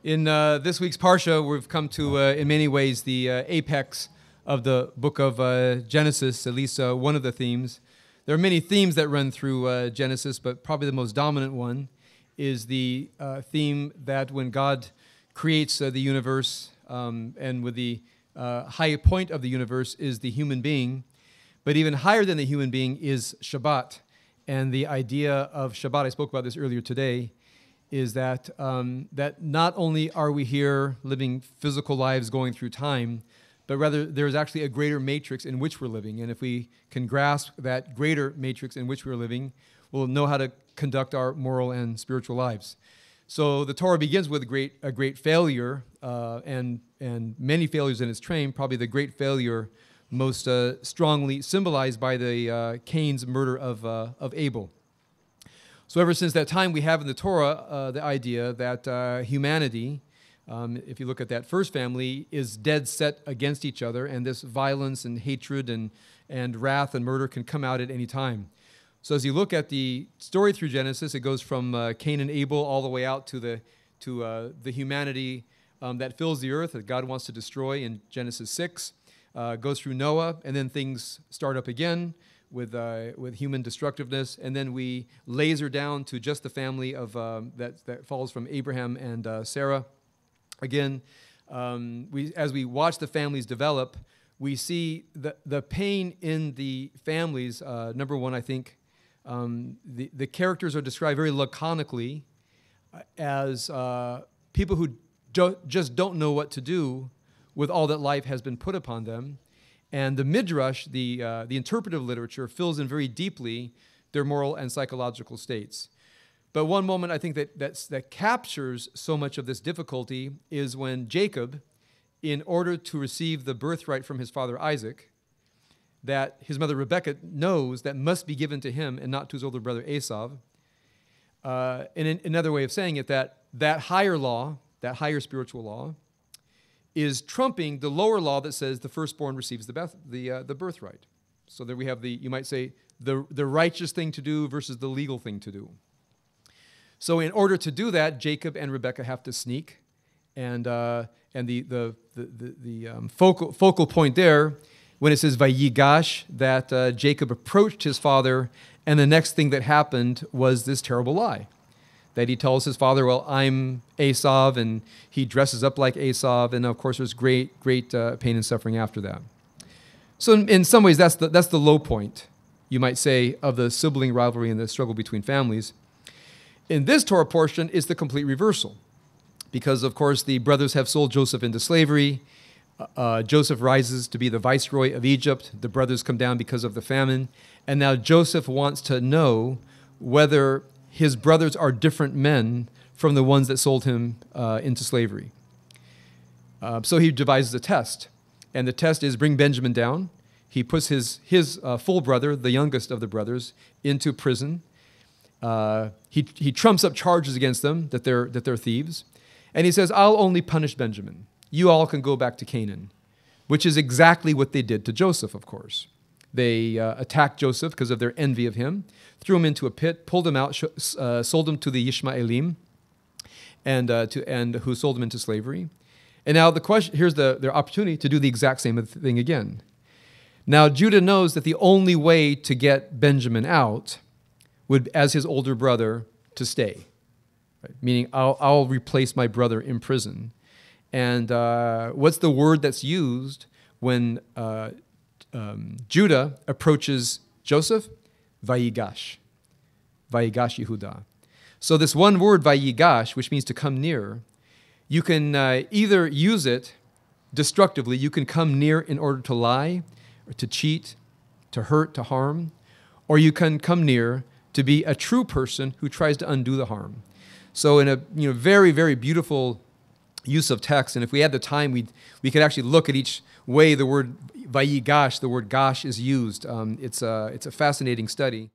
In this week's Parsha, we've come to, in many ways, the apex of the book of Genesis, at least one of the themes. There are many themes that run through Genesis, but probably the most dominant one is the theme that when God creates the universe, and with the high point of the universe is the human being, but even higher than the human being is Shabbat. And the idea of Shabbat, I spoke about this earlier today, is that that not only are we here living physical lives going through time, but rather there's actually a greater matrix in which we're living. And if we can grasp that greater matrix in which we're living, we'll know how to conduct our moral and spiritual lives. So the Torah begins with a great failure, and many failures in its train. Probably the great failure most strongly symbolized by the Cain's murder of Abel. So ever since that time, we have in the Torah the idea that humanity, if you look at that first family, is dead set against each other, and this violence and hatred and wrath and murder can come out at any time. So as you look at the story through Genesis, it goes from Cain and Abel all the way out to the humanity that fills the earth that God wants to destroy in Genesis 6. Goes through Noah, and then things start up again with human destructiveness, and then we laser down to just the family of that falls from Abraham and Sarah. Again, as we watch the families develop, we see the pain in the families. Number one, I think the characters are described very laconically as people who just don't know what to do with all that life has been put upon them. And the Midrash, the interpretive literature, fills in very deeply their moral and psychological states. But one moment I think that captures so much of this difficulty is when Jacob, in order to receive the birthright from his father Isaac, that his mother Rebekah knows that must be given to him and not to his older brother Esau. And another way of saying it, that higher law, that higher spiritual law, is trumping the lower law that says the firstborn receives the birthright. So there we have you might say, the righteous thing to do versus the legal thing to do. So in order to do that, Jacob and Rebekah have to sneak, and the focal point there, when it says Vayigash, that Jacob approached his father, and the next thing that happened was this terrible lie. That he tells his father, well, I'm Esau, and he dresses up like Esau, and of course there's great pain and suffering after that. So in some ways, that's the low point, you might say, of the sibling rivalry and the struggle between families. In this Torah portion, it's the complete reversal, because of course the brothers have sold Joseph into slavery. Joseph rises to be the viceroy of Egypt. The brothers come down because of the famine, and now Joseph wants to know whether his brothers are different men from the ones that sold him into slavery. So he devises a test. And the test is bring Benjamin down. He puts his full brother, the youngest of the brothers, into prison. He trumps up charges against them that they're thieves. And he says, I'll only punish Benjamin. You all can go back to Canaan, which is exactly what they did to Joseph, of course. They attacked Joseph because of their envy of him, threw him into a pit, pulled him out, sold him to the Ishmaelim, and who sold him into slavery. And now the question, here's their opportunity to do the exact same thing again. Now Judah knows that the only way to get Benjamin out would, as his older brother, to stay. Right? Meaning, I'll replace my brother in prison. And what's the word that's used when Judah approaches Joseph? Vayigash. Vayigash Yehuda. So this one word, Vayigash, which means to come near, you can either use it destructively. You can come near in order to lie, or to cheat, to hurt, to harm, or you can come near to be a true person who tries to undo the harm. So in a very, very beautiful use of text, and if we had the time, we could actually look at each way the word Vayigash, the word gash, is used. It's a fascinating study.